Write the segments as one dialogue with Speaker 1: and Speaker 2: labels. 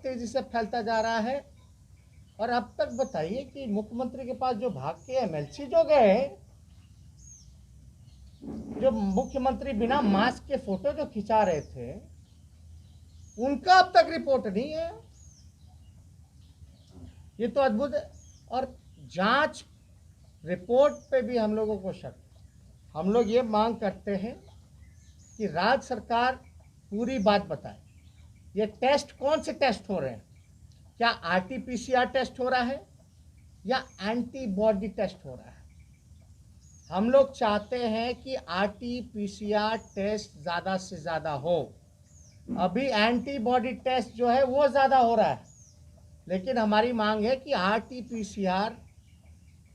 Speaker 1: तेजी से फैलता जा रहा है। और अब तक बताइए कि मुख्यमंत्री के पास जो भाग के एमएलसी जो गए, जो मुख्यमंत्री बिना मास्क के फोटो जो खिंचा रहे थे, उनका अब तक रिपोर्ट नहीं है। ये तो अद्भुत है। और जांच रिपोर्ट पे भी हम लोगों को शक। हम लोग ये मांग करते हैं कि राज्य सरकार पूरी बात बताए। ये टेस्ट कौन से टेस्ट हो रहे हैं? क्या आरटीपीसीआर टेस्ट हो रहा है या एंटीबॉडी टेस्ट हो रहा है? हम लोग चाहते हैं कि आरटीपीसीआर टेस्ट ज़्यादा से ज़्यादा हो। अभी एंटीबॉडी टेस्ट जो है वो ज़्यादा हो रहा है, लेकिन हमारी मांग है कि आरटीपीसीआर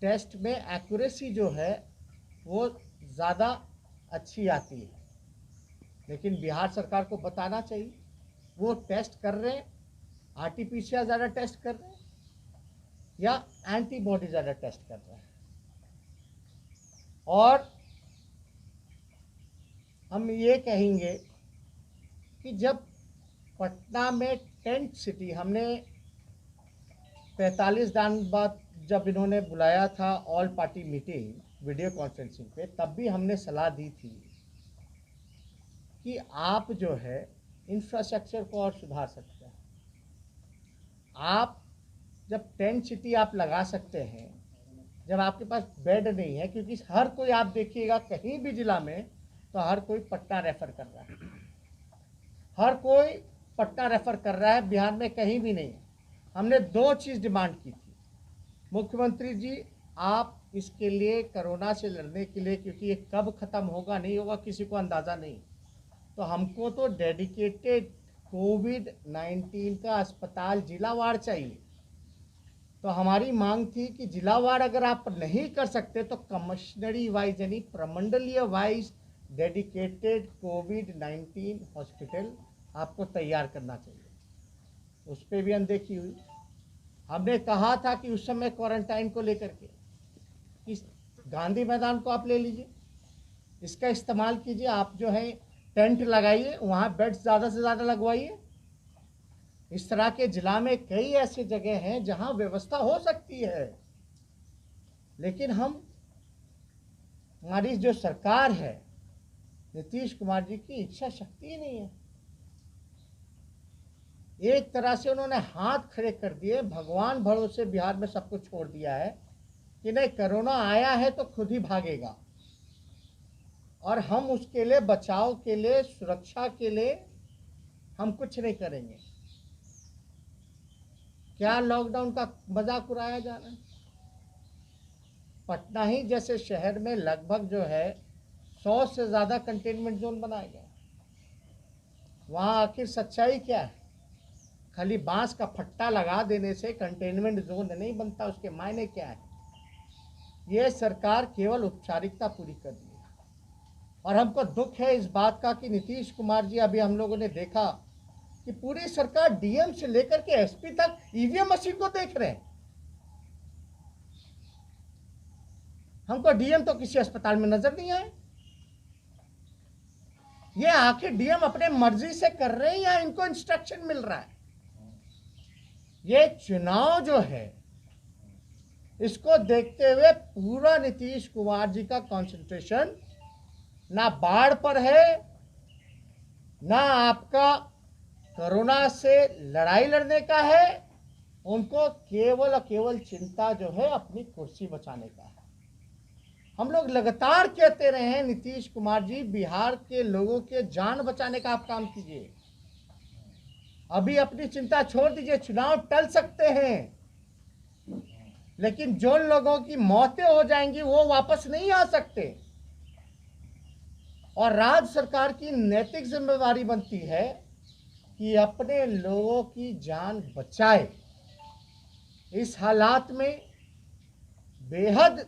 Speaker 1: टेस्ट में एक्यूरेसी जो है वो ज़्यादा अच्छी आती है। लेकिन बिहार सरकार को बताना चाहिए वो टेस्ट कर रहे हैं, आरटीपीसीआर ज़्यादा टेस्ट कर रहे हैं या एंटीबॉडी ज़्यादा टेस्ट कर रहे हैं। और हम ये कहेंगे कि जब पटना में टेंट सिटी, हमने 45 दिन बाद जब इन्होंने बुलाया था all party meeting video conferencing पे, तब भी हमने सलाह दी थी कि आप जो है इंफ्रास्ट्रक्चर को और सुधार सकते हैं। आप जब टेंट सिटी आप लगा सकते हैं, जब आपके पास बेड नहीं है, क्योंकि हर कोई आप देखिएगा कहीं भी जिला में तो हर कोई पटना रेफर कर रहा है, हर कोई पटना रेफर कर रहा है, बिहार में कहीं भी नहीं है। हमने 2 चीज़ डिमांड की थी, मुख्यमंत्री जी आप इसके लिए कोरोना से लड़ने के लिए, क्योंकि ये कब ख़त्म होगा नहीं होगा किसी को अंदाज़ा नहीं, तो हमको तो डेडिकेटेड कोविड-19 का अस्पताल जिलावार चाहिए। तो हमारी मांग थी कि जिलावार अगर आप नहीं कर सकते तो कमिश्नरी वाइज यानी प्रमंडलीय वाइज डेडिकेटेड कोविड-19 हॉस्पिटल आपको तैयार करना चाहिए। उस पर भी अनदेखी हुई। हमने कहा था कि उस समय क्वारंटाइन को लेकर के इस गांधी मैदान को आप ले लीजिए, इसका इस्तेमाल कीजिए, आप जो है टेंट लगाइए, वहाँ बेड ज़्यादा से ज़्यादा लगवाइए। इस तरह के जिला में कई ऐसे जगह हैं जहाँ व्यवस्था हो सकती है, लेकिन हमारी जो सरकार है नीतीश कुमार जी की इच्छा शक्ति ही नहीं है। एक तरह से उन्होंने हाथ खड़े कर दिए, भगवान भरोसे बिहार में सब कुछ छोड़ दिया है कि नहीं कोरोना आया है तो खुद ही भागेगा, और हम उसके लिए बचाव के लिए सुरक्षा के लिए हम कुछ नहीं करेंगे। क्या लॉकडाउन का मजाक उड़ाया जा रहा है? पटना ही जैसे शहर में लगभग जो है 100 से ज़्यादा कंटेनमेंट जोन बनाए गए। वहाँ आखिर सच्चाई क्या है? खाली बांस का फट्टा लगा देने से कंटेनमेंट जोन नहीं बनता, उसके मायने क्या है? ये सरकार केवल औपचारिकता पूरी कर रही है। और हमको दुख है इस बात का कि नीतीश कुमार जी, अभी हम लोगों ने देखा कि पूरी सरकार डीएम से लेकर के एसपी तक ईवीएम मशीन को देख रहे हैं। हमको डीएम तो किसी अस्पताल में नजर नहीं आए। ये आखिर डीएम अपने मर्जी से कर रहे हैं या इनको इंस्ट्रक्शन मिल रहा है? ये चुनाव जो है इसको देखते हुए पूरा नीतीश कुमार जी का कंसंट्रेशन ना बाढ़ पर है, ना आपका कोरोना से लड़ाई लड़ने का है। उनको केवल और केवल चिंता जो है अपनी कुर्सी बचाने का है। हम लोग लगातार कहते रहे हैं नीतीश कुमार जी बिहार के लोगों के जान बचाने का आप काम कीजिए। अभी अपनी चिंता छोड़ दीजिए, चुनाव टल सकते हैं, लेकिन जो लोगों की मौतें हो जाएंगी वो वापस नहीं आ सकते। और राज्य सरकार की नैतिक जिम्मेदारी बनती है कि अपने लोगों की जान बचाए। इस हालात में बेहद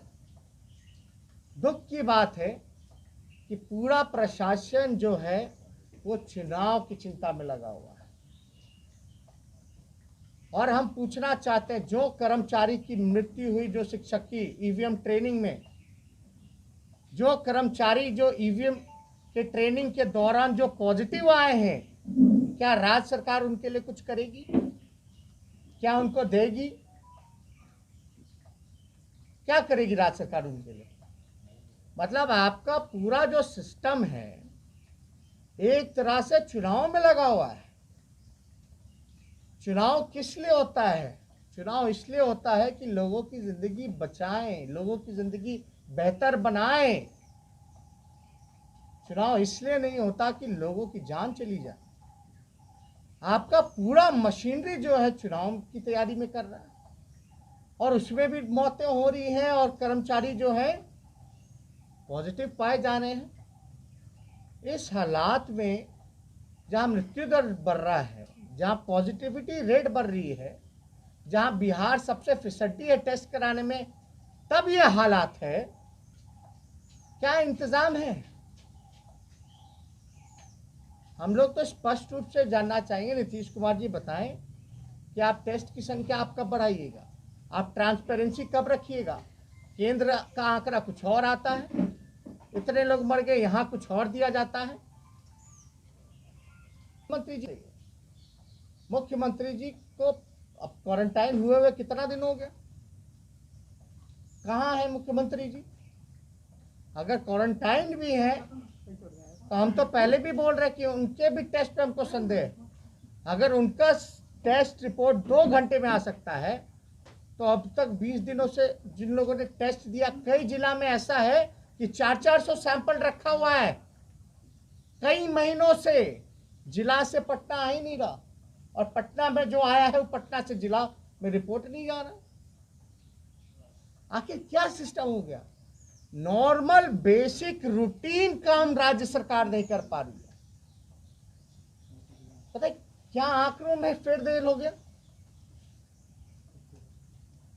Speaker 1: दुख की बात है कि पूरा प्रशासन जो है वो चुनाव की चिंता में लगा हुआ है। और हम पूछना चाहते हैं, जो कर्मचारी की मृत्यु हुई, जो शिक्षक की ईवीएम ट्रेनिंग में, जो कर्मचारी जो ईवीएम के ट्रेनिंग के दौरान जो पॉजिटिव आए हैं, क्या राज्य सरकार उनके लिए कुछ करेगी? क्या उनको देगी? क्या करेगी राज्य सरकार उनके लिए? मतलब आपका पूरा जो सिस्टम है एक तरह से चुनाव में लगा हुआ है। चुनाव किस लिए होता है? चुनाव इसलिए होता है कि लोगों की जिंदगी बचाएं, लोगों की जिंदगी बेहतर बनाएं। चुनाव इसलिए नहीं होता कि लोगों की जान चली जाए। आपका पूरा मशीनरी जो है चुनाव की तैयारी में कर रहा है और उसमें भी मौतें हो रही हैं और कर्मचारी जो है पॉजिटिव पाए जा रहे हैं। इस हालात में जहां मृत्यु दर बढ़ रहा है, जहां पॉजिटिविटी रेट बढ़ रही है, जहां बिहार सबसे फिसड्डी है टेस्ट कराने में, तब ये हालात है। क्या इंतजाम है? हम लोग तो स्पष्ट रूप से जानना चाहेंगे। नीतीश कुमार जी बताएं कि आप टेस्ट की संख्या आप कब बढ़ाइएगा, आप ट्रांसपेरेंसी कब रखिएगा? केंद्र का आंकड़ा कुछ और आता है, इतने लोग मर गए, यहाँ कुछ और दिया जाता है। मुख्यमंत्री जी को अब क्वारंटाइन हुए कितना दिन हो गया? कहाँ है मुख्यमंत्री जी? अगर क्वारंटाइन भी है तो हम तो पहले भी बोल रहे कि उनके भी टेस्ट पे हमको संदेह है। अगर उनका टेस्ट रिपोर्ट 2 घंटे में आ सकता है तो अब तक 20 दिनों से जिन लोगों ने टेस्ट दिया, कई जिला में ऐसा है कि 400-400 सैंपल रखा हुआ है। कई महीनों से जिला से पटना आ ही नहीं रहा और पटना में जो आया है वो पटना से जिला में रिपोर्ट नहीं जा रहा। आखिर क्या सिस्टम हो गया? नॉर्मल बेसिक रूटीन काम राज्य सरकार नहीं कर पा रही है। पता है क्या आंकड़ों में फेरबदल हो गया?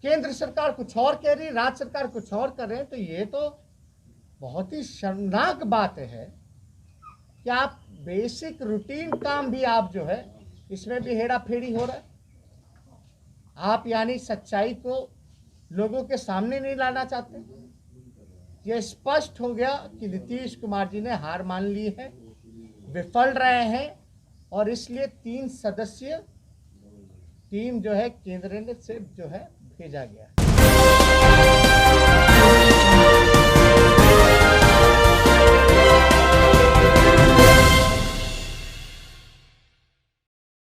Speaker 1: केंद्र सरकार कुछ और कह रही, राज्य सरकार कुछ और कर रहे हैं। तो ये तो बहुत ही शर्मनाक बात है कि आप बेसिक रूटीन काम भी आप जो है इसमें भी हेरा फेरी हो रहा है। आप यानी सच्चाई को लोगों के सामने नहीं लाना चाहते। ये स्पष्ट हो गया कि नीतीश कुमार जी ने हार मान ली है, विफल रहे हैं और इसलिए 3 सदस्यीय टीम जो है केंद्र से जो है भेजा गया है।